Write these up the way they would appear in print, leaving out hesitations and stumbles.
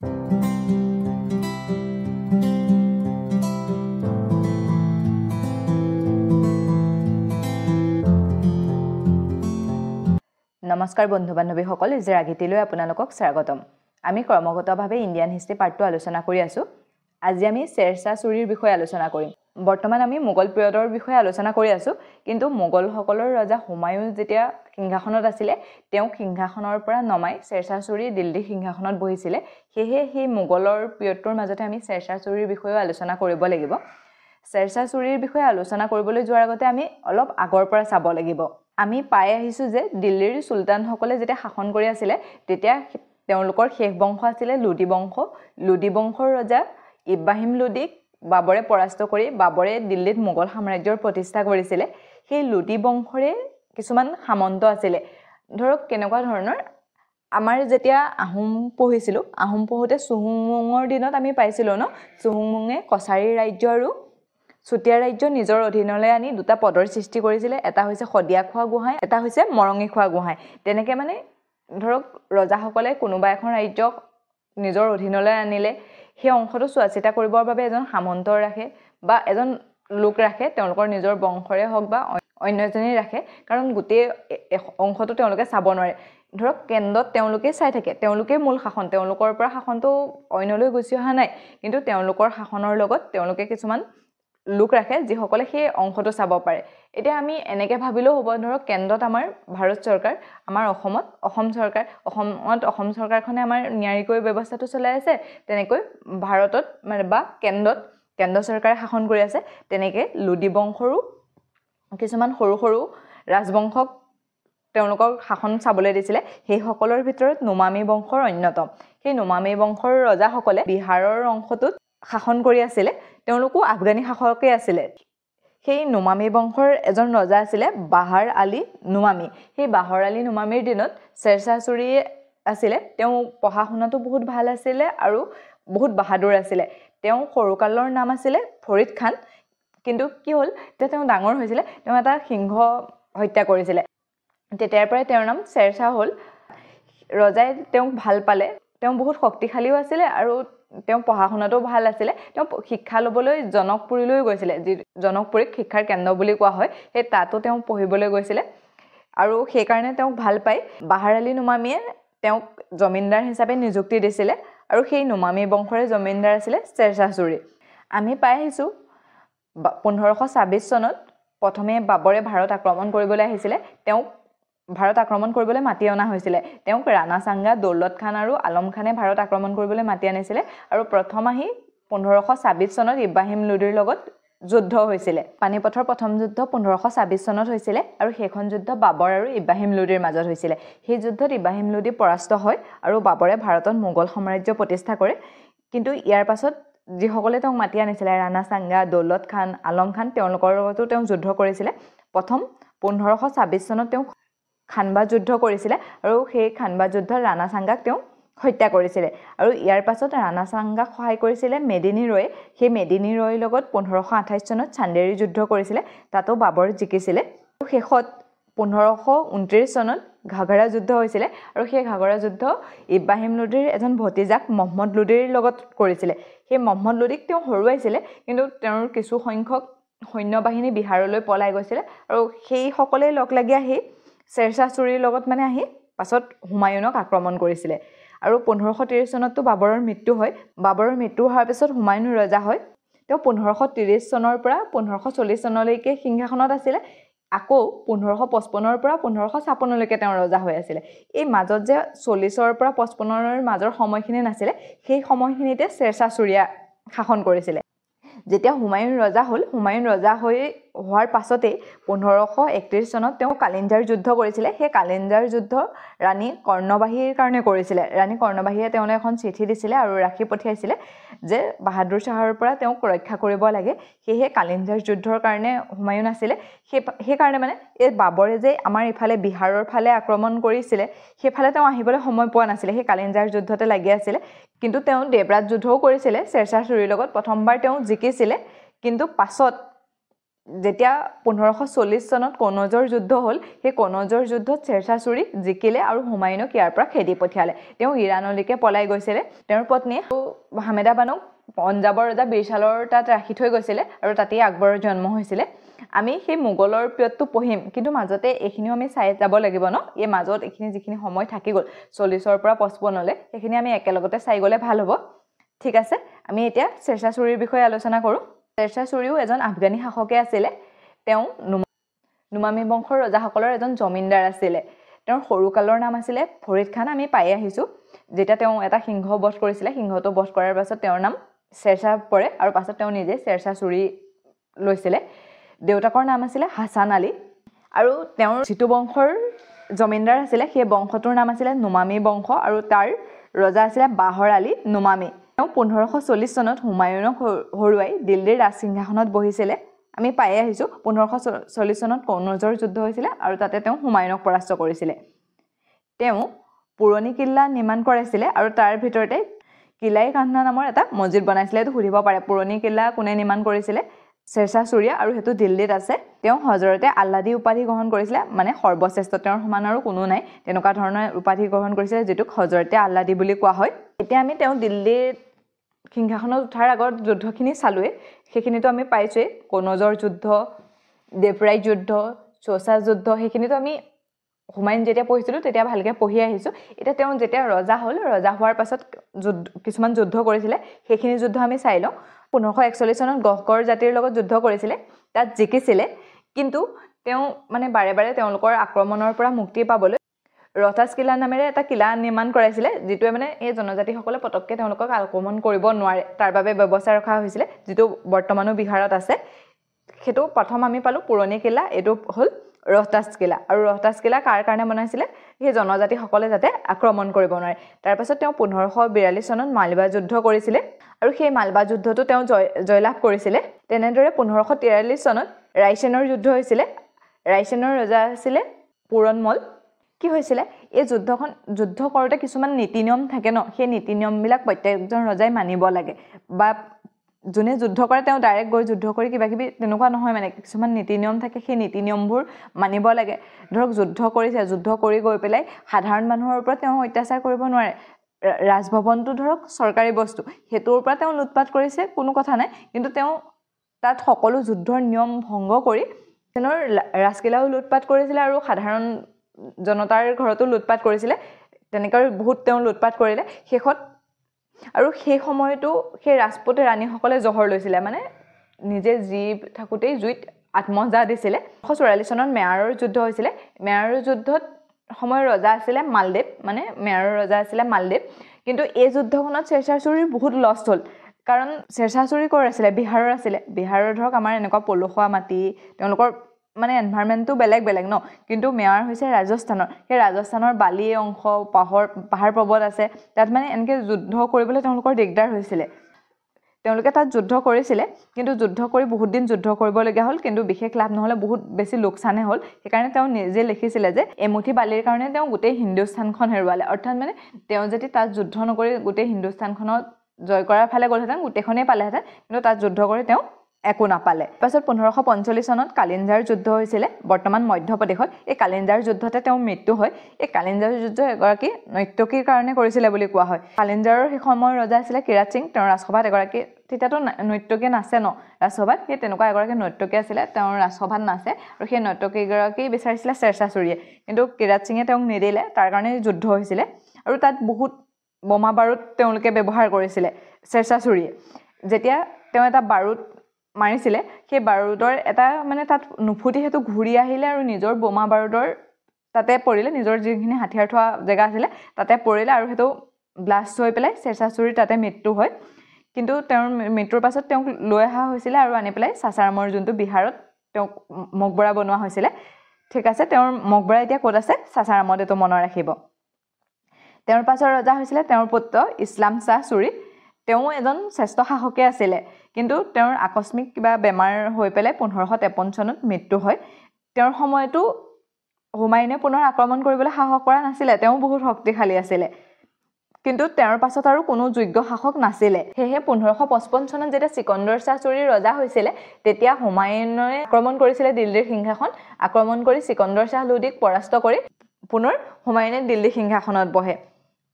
নমস্কাৰ বন্ধু বান্ধৱীসকল, ৰাগীতিলৈ আপোনালোকক স্বাগতম। আমি ক্ৰমাগতভাৱে ইণ্ডিয়ান হিষ্ট্ৰী পাৰ্টটো আলোচনা কৰি আছোঁ। আজি আমি শ্বেৰশ্বাহ ছুৰীৰ বিষয়ে আলোচনা কৰিম। বৰ্তমান আমি মোগল পিৰিয়ডৰ বিষয়ে আলোচনা কৰি আছোঁ, কিন্তু মোগলসকলৰ ৰজা হুমায়ুন যেতিয়া সিংহাসনত আছিলে, তেওঁ সিংহাসনৰ পৰা নমাই শ্বেৰশ্বাহ ছুৰী দিল্লীৰ সিংহাসনত বহিছিলে। সেয়েহে সেই মোগলৰ পিৰিয়ডটোৰ মাজতে আমি শ্বেৰশ্বাহ ছুৰীৰ বিষয়েও আলোচনা কৰিব লাগিব। শ্বেৰশ্বাহ ছুৰীৰ বিষয়ে আলোচনা কৰিবলৈ যোৱাৰ আগতে আমি অলপ আগৰ পৰা চাব লাগিব। আমি পাই আহিছোঁ যে দিল্লীৰ চুলতানসকলে যেতিয়া শাসন কৰি আছিলে, তেতিয়া তেওঁলোকৰ শেষ বংশ আছিলে লোদী বংশ। লোদী বংশৰ ৰজা ইব্ৰাহিম লোদীক বাবৰে পৰাস্ত কৰি বাবৰে দিল্লীত মোগল সাম্ৰাজ্যৰ প্ৰতিষ্ঠা কৰিছিলে। সেই লোদী বংশৰে কিছুমান সামন্ত আছিলে। ধৰক কেনেকুৱা ধৰণৰ, আমাৰ যেতিয়া আহোম পঢ়িছিলোঁ, আহোম পঢ়োঁতে চুহুংমুঙৰ দিনত আমি পাইছিলোঁ ন, চুহুংমুঙে কছাৰী ৰাজ্য আৰু চুতীয়া ৰাজ্য নিজৰ অধীনলৈ আনি দুটা পদৰ সৃষ্টি কৰিছিলে। এটা হৈছে শদিয়া খোৱা গোহাঁই, এটা হৈছে মৰঙী খোৱা গোহাঁই। তেনেকৈ মানে ধৰক ৰজাসকলে কোনোবা এখন ৰাজ্যক নিজৰ অধীনলৈ আনিলে, সেই অংশটো চোৱা চিতা কৰিবৰ বাবে এজন সামন্ত ৰাখে বা এজন লোক ৰাখে, তেওঁলোকৰ নিজৰ বংশৰে হওক বা অন্য এজনেই ৰাখে, কাৰণ গোটেই অংশটো তেওঁলোকে চাব নোৱাৰে। ধৰক কেন্দ্ৰত তেওঁলোকেই চাই থাকে, তেওঁলোকেই মূল শাসন, তেওঁলোকৰ পৰা শাসনটো অন্যলৈ গুচি অহা নাই, কিন্তু তেওঁলোকৰ শাসনৰ লগত তেওঁলোকে কিছুমান লোক ৰাখে যিসকলে সেই অংশটো চাব পাৰে। এতিয়া আমি এনেকৈ ভাবিলেও হ'ব, ধৰক কেন্দ্ৰত আমাৰ ভাৰত চৰকাৰ, আমাৰ অসমত অসম চৰকাৰ, অসম চৰকাৰখনে আমাৰ নিয়াৰিকৈ ব্যৱস্থাটো চলাই আছে। তেনেকৈ ভাৰতত মানে বা কেন্দ্ৰ চৰকাৰে শাসন কৰি আছে। তেনেকৈ লোদী বংশৰো কিছুমান সৰু সৰু ৰাজবংশক তেওঁলোকক শাসন চাবলৈ দিছিলে। সেইসকলৰ ভিতৰত নোমামী বংশৰ অন্যতম। সেই নোমামী বংশৰ ৰজাসকলে বিহাৰৰ অংশটোত শাসন কৰি আছিলে, তেওঁলোকো আফগানী শাসকেই আছিলে। সেই নোমামী বংশৰ এজন ৰজা আছিলে বাহাৰ আলী নোমামী। সেই বাহাৰ আলী নোমামীৰ দিনত শ্বেৰশ্বাহ ছুৰী আছিলে। তেওঁ পঢ়া শুনাটো বহুত ভাল আছিলে আৰু বহুত বাহাদুৰ আছিলে। তেওঁ সৰুকালৰ নাম আছিলে ফৰিদ খান, কিন্তু কি হ'ল, যেতিয়া তেওঁ ডাঙৰ হৈছিলে, তেওঁ এটা সিংহ হত্যা কৰিছিলে। তেতিয়াৰ পৰাই তেওঁৰ নাম শ্বেৰশ্বাহ হ'ল। ৰজাই তেওঁক ভাল পালে, তেওঁ বহুত শক্তিশালীও আছিলে আৰু তেওঁ পঢ়া শুনাটোও ভাল আছিলে। তেওঁ শিক্ষা ল'বলৈ জনকপুৰীলৈ গৈছিলে, যি জনকপুৰীক শিক্ষাৰ কেন্দ্ৰ বুলি কোৱা হয়। সেই তাতো তেওঁ পঢ়িবলৈ গৈছিলে আৰু সেইকাৰণে তেওঁক ভাল পাই বাহাৰ আলী নোমামীয়ে তেওঁক জমিনদাৰ হিচাপে নিযুক্তি দিছিলে আৰু সেই নোমামী বংশৰে জমিনদাৰ আছিলে শ্বেৰশ্বাহ ছুৰী। আমি পাই আহিছোঁ 1526 চনত প্ৰথমে বাবৰে ভাৰত আক্ৰমণ কৰিবলৈ আহিছিলে। তেওঁক ভাৰত আক্ৰমণ কৰিবলৈ মাতি অনা হৈছিলে। তেওঁক ৰাণা চাংগা, দৌলত খান আৰু আলম খানে ভাৰত আক্ৰমণ কৰিবলৈ মাতি আনিছিলে আৰু প্ৰথম আহি 1526 চনত ইব্ৰাহিম লোদীৰ লগত যুদ্ধ হৈছিলে। পানিপথৰ প্ৰথম যুদ্ধ 1526 চনত হৈছিলে আৰু সেইখন যুদ্ধ বাবৰ আৰু ইব্ৰাহিম লোদীৰ মাজত হৈছিলে। সেই যুদ্ধত ইব্ৰাহিম লোদী পৰাস্ত হয় আৰু বাবৰে ভাৰতত মোগল সাম্ৰাজ্য প্ৰতিষ্ঠা কৰে। কিন্তু ইয়াৰ পাছত যিসকলে তেওঁক মাতি আনিছিলে, ৰাণা চাংগা, দৌলত খান, আলম খান, তেওঁলোকৰ লগতো তেওঁ যুদ্ধ কৰিছিলে। প্ৰথম 1526 চনত তেওঁ খানবা যুদ্ধ কৰিছিলে আৰু সেই খানবা যুদ্ধত ৰাণা চাংগাক তেওঁ হত্যা কৰিছিলে। আৰু ইয়াৰ পাছত ৰাণা চাংগাক সহায় কৰিছিলে মেদিনী ৰয়ে। সেই মেদিনী ৰয়ৰ লগত 1528 চনত চান্দেৰী যুদ্ধ কৰিছিলে, তাতো বাবৰ জিকিছিলে। আৰু শেষত 1529 চনত ঘাঘৰা যুদ্ধ হৈছিলে আৰু সেই ঘাঘৰা যুদ্ধ ইব্ৰাহিম লোদীৰ এজন ভতিজাক মহম্মদ লোদীৰ লগত কৰিছিলে। সেই মহম্মদ লোদীক তেওঁ হৰুৱাইছিলে, কিন্তু তেওঁৰ কিছু সংখ্যক সৈন্যবাহিনী বিহাৰলৈ পলাই গৈছিলে আৰু সেইসকলেই লগ লাগি আহি শ্বেৰশ্বাহ ছুৰীৰ লগত মানে আহি পাছত হুমায়ুনক আক্ৰমণ কৰিছিলে। আৰু 1530 চনততো বাবৰৰ মৃত্যু হয়। বাবৰৰ মৃত্যু হোৱাৰ পিছত হুমায়ুন ৰজা হয়। তেওঁ 1530 চনৰ পৰা 1540 চনলৈকে সিংহাসনত আছিলে। আকৌ 1555 পৰা 1556লৈকে তেওঁ ৰজা হৈ আছিলে। এই মাজত যে 40ৰ পৰা 55ৰ মাজৰ সময়খিনি নাছিলে, সেই সময়খিনিতে শ্বেৰশ্বাহ ছুৰীয়ে শাসন কৰিছিলে। যেতিয়া হুমায়ুন ৰজা হ'ল, হুমায়ুন ৰজা হোৱাৰ পাছতেই 1531 চনত তেওঁ কালিঞ্জাৰ যুদ্ধ কৰিছিলে। সেই কালিঞ্জাৰ যুদ্ধ ৰাণী কৰ্ণবাহীৰ কাৰণে কৰিছিলে। ৰাণী কৰ্ণবাহীয়ে তেওঁলৈ এখন চিঠি দিছিলে আৰু ৰাখি পঠিয়াইছিলে যে বাহাদুৰ শ্বাহৰ পৰা তেওঁক ৰক্ষা কৰিব লাগে। সেয়েহে কালিঞ্জাৰ যুদ্ধৰ কাৰণে হুমায়ুন আছিলে। সেইকাৰণে মানে এই বাবৰে যে আমাৰ ইফালে বিহাৰৰ ফালে আক্ৰমণ কৰিছিলে, সেইফালে তেওঁ আহিবলৈ সময় পোৱা নাছিলে, সেই কালিঞ্জাৰ যুদ্ধতে লাগি আছিলে। কিন্তু তেওঁ দেৱৰাজ যুদ্ধও কৰিছিলে শ্বেৰশ্বাহ ছুৰীৰ লগত। প্ৰথমবাৰ তেওঁ জিকিছিলে, কিন্তু পাছত যেতিয়া 1540 চনত কনৌজৰ যুদ্ধ হ'ল সেই কনৌজৰ যুদ্ধত শ্বেৰশ্বাহ ছুৰী জিকিলে আৰু হুমায়ুনক ইয়াৰ পৰা খেদি পঠিয়ালে তেওঁ ইৰাণলৈকে পলাই গৈছিলে তেওঁৰ পত্নী হামেদা বানুক পঞ্জাবৰ ৰজা বিৰচালৰ তাত ৰাখি থৈ গৈছিলে আৰু তাতেই আকবৰৰ জন্ম হৈছিলে আমি সেই মোগলৰ পিৰিয়ডটো পঢ়িম কিন্তু মাজতে এইখিনিও আমি চাই যাব লাগিব ন এই মাজত এইখিনি যিখিনি সময় থাকি গ'ল 40ৰ পৰা 55 লে সেইখিনি আমি একেলগতে চাই গ'লে ভাল হ'ব ঠিক আছে আমি এতিয়া শ্বেৰশ্বাহ ছুৰীৰ বিষয়ে আলোচনা কৰোঁ শ্বেৰশ্বাহ ছুৰীও এজন আফগানী শাসকে আছিলে তেওঁ নুমামী বংশৰ ৰজাসকলৰ এজন জমিনদাৰ আছিলে তেওঁৰ সৰুকালৰ নাম আছিলে ফৰিদ খান আমি পাই আহিছোঁ যেতিয়া তেওঁ এটা সিংহ বধ কৰিছিলে সিংহটো বধ কৰাৰ পাছত তেওঁৰ নাম শ্বেৰশ্বাহ পৰে আৰু পাছত তেওঁ নিজে শ্বেৰশ্বাহ ছুৰী লৈছিলে দেউতাকৰ নাম আছিলে হাছান আলী আৰু তেওঁৰ যিটো বংশৰ জমিনদাৰ আছিলে সেই বংশটোৰ নাম আছিলে নুমামী বংশ আৰু তাৰ ৰজা আছিলে বাহৰ আলী নুমামী তেওঁ 1540 চনত হুমায়ুনক হৰুৱাই দিল্লীৰ ৰাজসিংহাসনত বহিছিলে আমি পাই আহিছোঁ 1540 চনত কনৌজৰ যুদ্ধ হৈছিলে আৰু তাতে তেওঁ হুমায়ুনক পৰাস্ত কৰিছিলে তেওঁ পুৰণি কিল্লা নিৰ্মাণ কৰাইছিলে আৰু তাৰ ভিতৰতে কিলাই কাহনা নামৰ এটা মছজিদ বনাইছিলে এইটো সুধিব পাৰে পুৰণি কিল্লা কোনে নিৰ্মাণ কৰিছিলে শ্বেৰশ্বাহ ছুৰীয়ে আৰু হেতু দিল্লীত আছে তেওঁ হজৰতে আল্লাদী উপাধি গ্ৰহণ কৰিছিলে মানে সৰ্বশ্ৰেষ্ঠ তেওঁৰ সমান আৰু কোনো নাই তেনেকুৱা ধৰণৰ উপাধি গ্ৰহণ কৰিছিলে যেটোক হজৰতে আল্লাদী বুলি কোৱা হয় এতিয়া আমি তেওঁ দিল্লীৰ সিংহাসনত উঠাৰ আগত যুদ্ধখিনি চালোৱে সেইখিনিতো আমি পাইছোৱে কনৌজৰ যুদ্ধ দেৱৰাই যুদ্ধ চৌচা যুদ্ধ সেইখিনিতো আমি হুমায়ুন যেতিয়া পঢ়িছিলোঁ তেতিয়া ভালকৈ পঢ়ি আহিছোঁ এতিয়া তেওঁ যেতিয়া ৰজা হ'ল ৰজা হোৱাৰ পাছত কিছুমান যুদ্ধ কৰিছিলে সেইখিনি যুদ্ধ আমি চাই লওঁ 1541 চনত গহকৰ জাতিৰ লগত যুদ্ধ কৰিছিলে তাত জিকিছিলে কিন্তু তেওঁ মানে বাৰে বাৰে তেওঁলোকৰ আক্ৰমণৰ পৰা মুক্তি পাবলৈ ৰহতাছ কিলা নামেৰে এটা কিলা নিৰ্মাণ কৰাইছিলে যিটোৱে মানে এই জনজাতিসকলে পটককৈ তেওঁলোকক আক্ৰমণ কৰিব নোৱাৰে তাৰ বাবে ব্যৱস্থা ৰখা হৈছিলে যিটো বৰ্তমানো বিহাৰত আছে সেইটো প্ৰথম আমি পালোঁ পুৰণি কিলা এইটো হ'ল ৰহতাছ কিলা আৰু ৰহতাছ কিলা কাৰ কাৰণে বনাইছিলে সেই জনজাতিসকলে যাতে আক্ৰমণ কৰিব নোৱাৰে তাৰপাছত তেওঁ 1542 চনত মালৱা যুদ্ধ কৰিছিলে আৰু সেই মালৱা যুদ্ধটো তেওঁ জয়লাভ কৰিছিলে তেনেদৰে 1543 চনত ৰায়চেনৰ যুদ্ধ হৈছিলে ৰায়চেনৰ ৰজা আছিলে পুৰণমল কি হৈছিলে এই যুদ্ধ কৰোঁতে কিছুমান নীতি নিয়ম থাকে ন সেই নীতি নিয়মবিলাক প্ৰত্যেকজন ৰজাই মানিব লাগে বা যোনে যুদ্ধ কৰে তেওঁ ডাইৰেক্ট গৈ যুদ্ধ কৰি কিবা কিবি তেনেকুৱা নহয় মানে কিছুমান নীতি নিয়ম থাকে সেই নীতি নিয়মবোৰ মানিব লাগে ধৰক যুদ্ধ কৰিছে যুদ্ধ কৰি গৈ পেলাই সাধাৰণ মানুহৰ ওপৰত তেওঁ অত্যাচাৰ কৰিব নোৱাৰে ৰাজভৱনটো ধৰক চৰকাৰী বস্তু হেতুৰ পৰা তেওঁ লুটপাট কৰিছে কোনো কথা নাই কিন্তু তেওঁ তাত সকলো যুদ্ধৰ নিয়ম ভংগ কৰি তেনৰ ৰাজকিলাও লুটপাট কৰিছিলে আৰু সাধাৰণ জনতাৰ ঘৰতো লুটপাট কৰিছিলে তেনেকৈ বহুত তেওঁ লুটপাট কৰিলে শেষত আৰু সেই সময়টো সেই ৰাজপুতে ৰাণীসকলে জহৰ লৈছিলে মানে নিজে জীৱ থাকোঁতেই জুইত আত্মহত্যা দিছিলে 1944 চনত মেৱাৰৰ যুদ্ধ হৈছিলে মেৱাৰৰ যুদ্ধত সময়ৰ ৰজা আছিলে মালদেৱ মানে মেৱাৰৰ ৰজা আছিলে মালদেৱ কিন্তু এই যুদ্ধখনত শ্বেৰশ্বাহ ছুৰীৰ বহুত লষ্ট হ'ল কাৰণ শ্বেৰশ্বাহ ছুৰী ক'ৰ আছিলে বিহাৰৰ ধৰক আমাৰ এনেকুৱা পলসুৱা মাটি তেওঁলোকৰ মানে এনভাইৰনমেণ্টটো বেলেগ ন কিন্তু মেৱাৰ হৈছে ৰাজস্থানৰ সেই ৰাজস্থানৰ বালি অংশ পাহাৰ পৰ্বত আছে তাত মানে এনেকৈ যুদ্ধ কৰিবলৈ তেওঁলোকৰ দিগদাৰ হৈছিলে তেওঁলোকে তাত যুদ্ধ কৰিছিলে কিন্তু যুদ্ধ কৰি বহুত দিন যুদ্ধ কৰিবলগীয়া হ'ল কিন্তু বিশেষ লাভ নহ'লে বহুত বেছি লোকচানে হ'ল সেইকাৰণে তেওঁ নিজে লিখিছিলে যে এমুঠি বালিৰ কাৰণে তেওঁ গোটেই হিন্দুস্তানখন হেৰুৱালে অৰ্থাৎ মানে তেওঁ যদি তাত যুদ্ধ নকৰি গোটেই হিন্দুস্তানখনত জয় কৰাৰ ফালে গ'লহেঁতেন গোটেইখনেই পালেহেঁতেন কিন্তু তাত যুদ্ধ কৰি তেওঁ একো নাপালে পাছত 1545 চনত কালিঞ্জাৰ যুদ্ধ হৈছিলে বৰ্তমান মধ্যপ্ৰদেশত এই কালিঞ্জাৰ যুদ্ধতে তেওঁৰ মৃত্যু হয় এই কালিঞ্জাৰ যুদ্ধ এগৰাকী নৰ্তকীৰ কাৰণে কৰিছিলে বুলি কোৱা হয় কালিঞ্জাৰৰ সেই সময়ৰ ৰজা আছিলে কিৰাত সিং তেওঁৰ ৰাজসভাত এগৰাকী তেতিয়াতো নৰ্তকী নাচে ন ৰাজসভাত সেই তেনেকুৱা এগৰাকী নৰ্তকী আছিলে তেওঁৰ ৰাজসভাত নাচে আৰু সেই নৰ্তকীগৰাকী বিচাৰিছিলে শ্বেৰশ্বাহ ছুৰীয়ে কিন্তু কিৰাত সিঙে তেওঁক নিদিলে তাৰ কাৰণে যুদ্ধ হৈছিলে আৰু তাত বহুত বোমা বাৰুদ তেওঁলোকে ব্যৱহাৰ কৰিছিলে শ্বেৰশ্বাহ ছুৰীয়ে যেতিয়া তেওঁ এটা বাৰুদ মাৰিছিলে সেই বাৰুদৰ এটা মানে তাত নুফুটি হেতু ঘূৰি আহিলে আৰু নিজৰ বোমা বাৰুদৰ তাতে পৰিলে নিজৰ যিখিনি হাতিয়াৰ থোৱা জেগা আছিলে তাতে পৰিলে আৰু হেতু ব্লাষ্ট হৈ পেলাই শ্বেৰশ্বাহ ছুৰীৰ তাতে মৃত্যু হয় কিন্তু তেওঁৰ মৃত্যুৰ পাছত তেওঁক লৈ অহা হৈছিলে আৰু আনি পেলাই সাসাৰামৰ যোনটো বিহাৰত তেওঁক মকবৰা বনোৱা হৈছিলে ঠিক আছে তেওঁৰ মকবৰা এতিয়া ক'ত আছে সাসাৰামত এইটো মনত ৰাখিব তেওঁৰ পাছৰ ৰজা হৈছিলে তেওঁৰ পুত্ৰ ইছলাম শ্বাহ ছুৰী তেওঁ এজন শ্ৰেষ্ঠ শাসকে আছিলে কিন্তু তেওঁৰ আকস্মিক কিবা বেমাৰ হৈ পেলাই 1553 চনত মৃত্যু হয় তেওঁৰ সময়তো হুমায়ুনে পুনৰ আক্ৰমণ কৰিবলৈ সাহস কৰা নাছিলে তেওঁ বহুত শক্তিশালী আছিলে কিন্তু তেওঁৰ পাছত আৰু কোনো যোগ্য শাসক নাছিলে সেয়েহে 1555 চনত যেতিয়া সিকন্দৰ শাহ চুৰি ৰজা হৈছিলে তেতিয়া হুমায়ুনে আক্ৰমণ কৰিছিলে দিল্লীৰ সিংহাসন আক্ৰমণ কৰি সিকন্দৰ শাহ লোদীক পৰাস্ত কৰি পুনৰ হুমায়ুনে দিল্লী সিংহাসনত বহে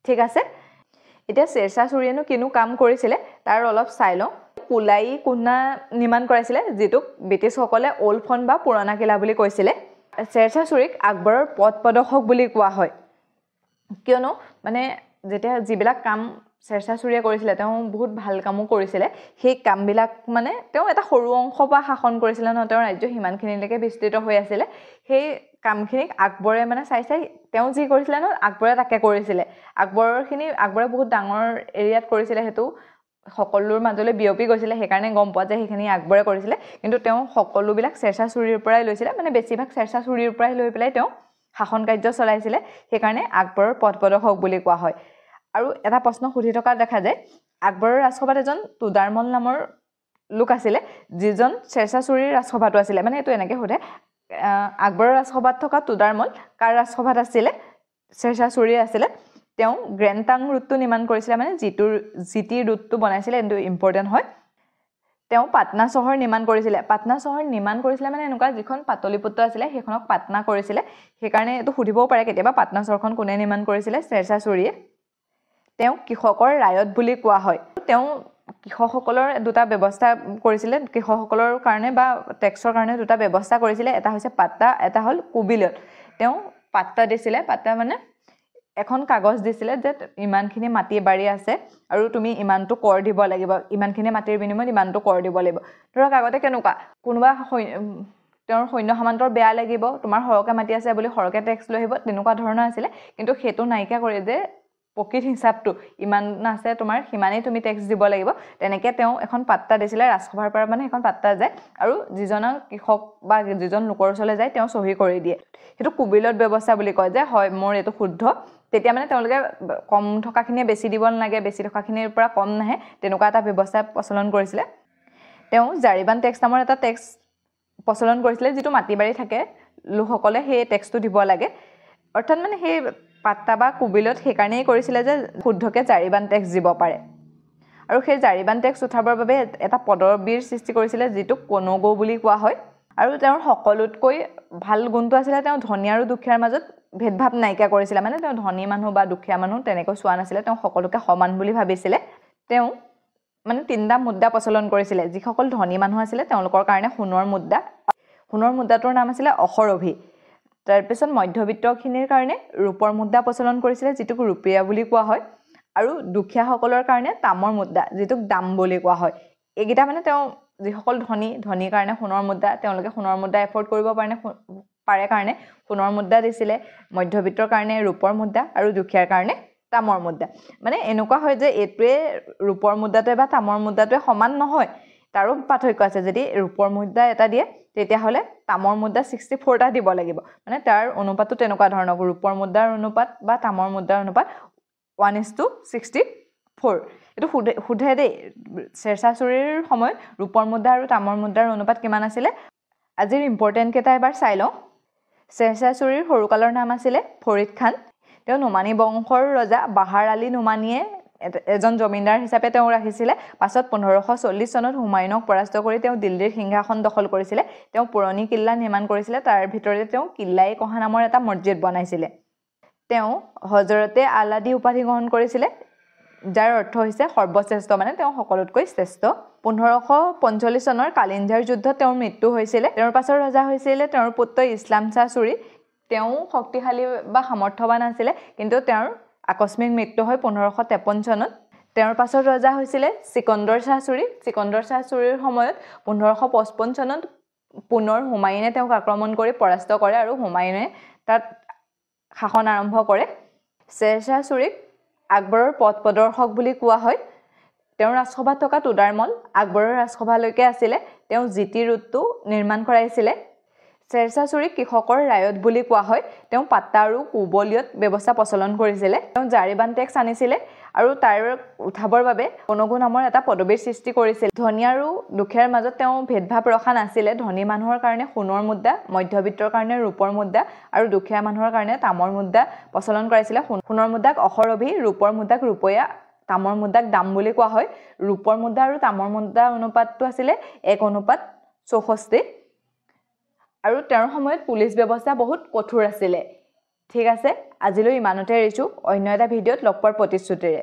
ঠিক আছে এতিয়া শ্বেৰশ্বাহ চুৰিয়েনো কিনো কাম কৰিছিলে তাৰ অলপ চাই লওঁ পুলাই কুন্না নিৰ্মাণ কৰাইছিলে যেটোক ব্ৰিটিছসকলে ওল্ড ফৰ্ট বা পুৰণা কিলা বুলি কৈছিলে শ্বেৰশ্বাহ চুৰিক আকবৰৰ পথ প্ৰদৰ্শক বুলি কোৱা হয় কিয়নো মানে যেতিয়া যিবিলাক কাম শ্বেৰশ্বাহ চুৰিয়ে কৰিছিলে তেওঁ বহুত ভাল কামো কৰিছিলে সেই কামবিলাক মানে তেওঁ এটা সৰু অংশ পৰা শাসন কৰিছিলে ন তেওঁৰ ৰাজ্য হিমানখিনিলৈকে বিস্তৃত হৈ আছিল সেই কামখিনিক আকবৰে মানে চাই তেওঁ যি কৰিছিলে ন আকবৰে তাকে কৰিছিলে আকবৰে বহুত ডাঙৰ এৰিয়াত কৰিছিলে হেতু সকলোৰ মাজলৈ বিয়পি গৈছিলে সেইকাৰণে গম পোৱা যে সেইখিনি আকবৰে কৰিছিলে কিন্তু তেওঁ সকলোবিলাক শ্বেৰশ্বাহ চুৰিৰ পৰাই লৈছিলে মানে বেছিভাগ শ্বেৰশ্বাহ চুৰিৰ পৰাই লৈ পেলাই তেওঁ শাসন কাৰ্য চলাইছিলে সেইকাৰণে আকবৰৰ পথ প্ৰদৰ্শক বুলি কোৱা হয় আৰু এটা প্ৰশ্ন সুধি থকা দেখা যায় আকবৰৰ ৰাজসভাত এজন তুদাৰমল নামৰ লোক আছিলে যিজন শ্বেৰশ্বাহ চুৰিৰ ৰাজসভাটো আছিলে মানে এইটো এনেকৈ সোধে আকবৰৰ ৰাজসভাত থকা তুদাৰমল কাৰ ৰাজসভাত আছিলে শ্বেৰশ্বাহ চুৰিৰ আছিলে তেওঁ গ্ৰেণ্টাং ৰুটটো নিৰ্মাণ কৰিছিলে মানে জিটি ৰুটটো বনাইছিলে এইটো ইম্পৰ্টেণ্ট হয় তেওঁ পাটনা চহৰ নিৰ্মাণ কৰিছিলে মানে এনেকুৱা যিখন পাটলিপুত্ৰ আছিলে সেইখনক পাটনা কৰিছিলে সেইকাৰণে এইটো সুধিবও পাৰে কেতিয়াবা পাটনা চহৰখন কোনে নিৰ্মাণ কৰিছিলে শ্বেৰশ্বাহ চুৰিয়ে তেওঁ কৃষকৰ ৰায়ত বুলি কোৱা হয় তেওঁ কৃষকসকলৰ দুটা ব্যৱস্থা কৰিছিলে কৃষকসকলৰ কাৰণে বা টেক্সৰ কাৰণে দুটা ব্যৱস্থা কৰিছিলে এটা হৈছে পাট্টা এটা হ'ল কুবিলত তেওঁ পাট্টা দিছিলে পাট্টা মানে এখন কাগজ দিছিলে যে ইমানখিনি মাটি বাৰী আছে আৰু তুমি ইমানটো কৰ দিব লাগিব ইমানখিনি মাটিৰ বিনিময়ত ইমানটো কৰ দিব লাগিব ধৰক আগতে কেনেকুৱা কোনোবা তেওঁৰ সৈন্য সামন্তৰ বেয়া লাগিব তোমাৰ সৰহকৈ মাটি আছে বুলি সৰহকৈ টেক্স লৈ আহিব তেনেকুৱা ধৰণৰ আছিলে কিন্তু সেইটো নাইকিয়া কৰি যে প্ৰকৃত হিচাপটো ইমান আছে তোমাৰ সিমানেই তুমি টেক্স দিব লাগিব তেনেকৈ তেওঁ এখন পাট্টা দিছিলে ৰাজসভাৰ পৰা মানে এখন পাট্টা যায় আৰু যিজনৰ কৃষক বা যিজন লোকৰ ওচৰলৈ যায় তেওঁ চহী কৰি দিয়ে সেইটো কুবিলত ব্যৱস্থা বুলি কয় যে হয় মোৰ এইটো শুদ্ধ তেতিয়া মানে তেওঁলোকে কম থকাখিনিয়ে বেছি দিব নালাগে বেছি থকাখিনিৰ পৰা কম নাহে তেনেকুৱা এটা ব্যৱস্থা প্ৰচলন কৰিছিলে তেওঁ জাৰিবান টেক্স নামৰ এটা টেক্স প্ৰচলন কৰিছিলে যিটো মাটি বাৰী থাকে লোকসকলে সেই টেক্সটো দিব লাগে অৰ্থাৎ মানে সেই পাট্টা বা কুবিলত সেইকাৰণেই কৰিছিলে যে শুদ্ধকৈ জাৰিবান টেক্স দিব পাৰে আৰু সেই জাৰিবান টেক্স উঠাবৰ বাবে এটা পদবীৰ সৃষ্টি কৰিছিলে যিটোক কনগো বুলি কোৱা হয় আৰু তেওঁৰ সকলোতকৈ ভাল গুণটো আছিলে তেওঁ ধনী আৰু দুখীয়াৰ মাজত ভেদভাৱ নাইকিয়া কৰিছিলে মানে তেওঁ ধনী মানুহ বা দুখীয়া মানুহ তেনেকৈ চোৱা নাছিলে তেওঁ সকলোকে সমান বুলি ভাবিছিলে তেওঁ মানে তিনিটা মুদ্ৰা প্ৰচলন কৰিছিলে যিসকল ধনী মানুহ আছিলে তেওঁলোকৰ কাৰণে সোণৰ মুদ্ৰাটোৰ নাম আছিলে অসৰভি তাৰপিছত মধ্যবিত্তখিনিৰ কাৰণে ৰূপৰ মুদ্ৰা প্ৰচলন কৰিছিলে যিটোক ৰুপিয়া বুলি কোৱা হয় আৰু দুখীয়াসকলৰ কাৰণে তামৰ মুদ্ৰা যিটোক দাম বুলি কোৱা হয় এইকেইটা মানে তেওঁ যিসকল ধনীৰ কাৰণে সোণৰ মুদ্ৰা তেওঁলোকে সোণৰ মুদ্ৰা এফৰ্ড কৰিব পাৰে কাৰণে সোণৰ মুদ্ৰা দিছিলে মধ্যবিত্তৰ কাৰণে ৰূপৰ মুদ্ৰা আৰু দুখীয়াৰ কাৰণে তামৰ মুদ্ৰা মানে এনেকুৱা হয় যে এইটোৱে ৰূপৰ মুদ্ৰাটোৱে বা তামৰ মুদ্ৰাটোৱে সমান নহয় তাৰো পাৰ্থক্য আছে যদি ৰূপৰ মুদ্ৰা এটা দিয়ে তেতিয়াহ'লে তামৰ মুদ্ৰা 64টা দিব লাগিব মানে তাৰ অনুপাতটো তেনেকুৱা ধৰণৰ ৰূপৰ মুদ্ৰাৰ অনুপাত বা তামৰ মুদ্ৰাৰ অনুপাত 1:64 এইটো সোধে দেই শ্বেৰশ্বাহ চুৰিৰ সময়ত ৰূপৰ মুদ্ৰা আৰু তামৰ মুদ্ৰাৰ অনুপাত কিমান আছিলে আজিৰ ইম্পৰ্টেণ্ট কেইটা এবাৰ চাই লওঁ শ্বেৰশ্বাহ চুৰিৰ সৰুকালৰ নাম আছিলে ফৰিদ খান তেওঁ নোমানী বংশৰ ৰজা বাহাৰ আলী নোমানীয়ে এজন জমিদাৰ হিচাপে তেওঁ ৰাখিছিলে পাছত 1540 চনত হুমায়ুনক পৰাস্ত কৰি তেওঁ দিল্লীৰ সিংহাসন দখল কৰিছিলে তেওঁ পুৰণি কিল্লা নিৰ্মাণ কৰিছিলে তাৰ ভিতৰতে তেওঁ কিল্লাই কহা নামৰ এটা মছজিদ বনাইছিলে তেওঁ হজৰতে আলাদী উপাধি গ্ৰহণ কৰিছিলে যাৰ অৰ্থ হৈছে সৰ্বশ্ৰেষ্ঠ মানে তেওঁ সকলোতকৈ শ্ৰেষ্ঠ 1545 চনৰ কালিঞ্জাৰ যুদ্ধত তেওঁৰ মৃত্যু হৈছিলে তেওঁৰ পাছৰ ৰজা হৈছিলে তেওঁৰ পুত্ৰ ইছলাম শাহ চুৰি তেওঁ শক্তিশালী বা সামৰ্থ্যৱান আছিলে কিন্তু তেওঁৰ আকস্মিক মৃত্যু হয় 1553 চনত তেওঁৰ পাছৰ ৰজা হৈছিলে সিকন্দৰ শাহ চুৰিৰ সময়ত 1555 চনত পুনৰ হুমায়ুনে তেওঁক আক্ৰমণ কৰি পৰাস্ত কৰে আৰু হুমায়ুনে তাত শাসন আৰম্ভ কৰে শ্বেৰশ্বাহ চুৰিক আকবৰৰ পথ প্ৰদৰ্শক বুলি কোৱা হয় তেওঁৰ ৰাজসভাত থকা তুদাৰমল আকবৰৰ ৰাজসভালৈকে আছিলে তেওঁ জিটি ৰুটটো নিৰ্মাণ কৰাইছিলে শ্বেৰশ্বাহ চুৰিক কৃষকৰ ৰায়ত বুলি কোৱা হয় তেওঁ পাট্টা আৰু কুবলিয়ত ব্যৱস্থা প্ৰচলন কৰিছিলে তেওঁ জাৰিবান টেক্স আনিছিলে আৰু তাৰ উঠাবৰ বাবে গণগু নামৰ এটা পদবীৰ সৃষ্টি কৰিছিল ধনী আৰু দুখীয়াৰ মাজত তেওঁ ভেদভাৱ ৰখা নাছিলে ধনী মানুহৰ কাৰণে সোণৰ মুদ্ৰা মধ্যবিত্তৰ কাৰণে ৰূপৰ মুদ্ৰা আৰু দুখীয়া মানুহৰ কাৰণে তামৰ মুদ্ৰা প্ৰচলন কৰাইছিলে সোণৰ মুদ্ৰাক অসৰভি ৰূপৰ মুদ্ৰাক ৰূপয়া তামৰ মুদ্ৰাক দাম বুলি কোৱা হয় ৰূপৰ মুদ্ৰা আৰু তামৰ মুদ্ৰা অনুপাতটো আছিলে 1:64 আৰু তেওঁৰ সময়ত পুলিচ ব্যৱস্থা বহুত কঠোৰ আছিলে ঠিক আছে আজিলৈ ইমানতে এৰিছো অন্য এটা ভিডিঅ'ত লগ পোৱাৰ প্ৰতিশ্ৰুতিৰে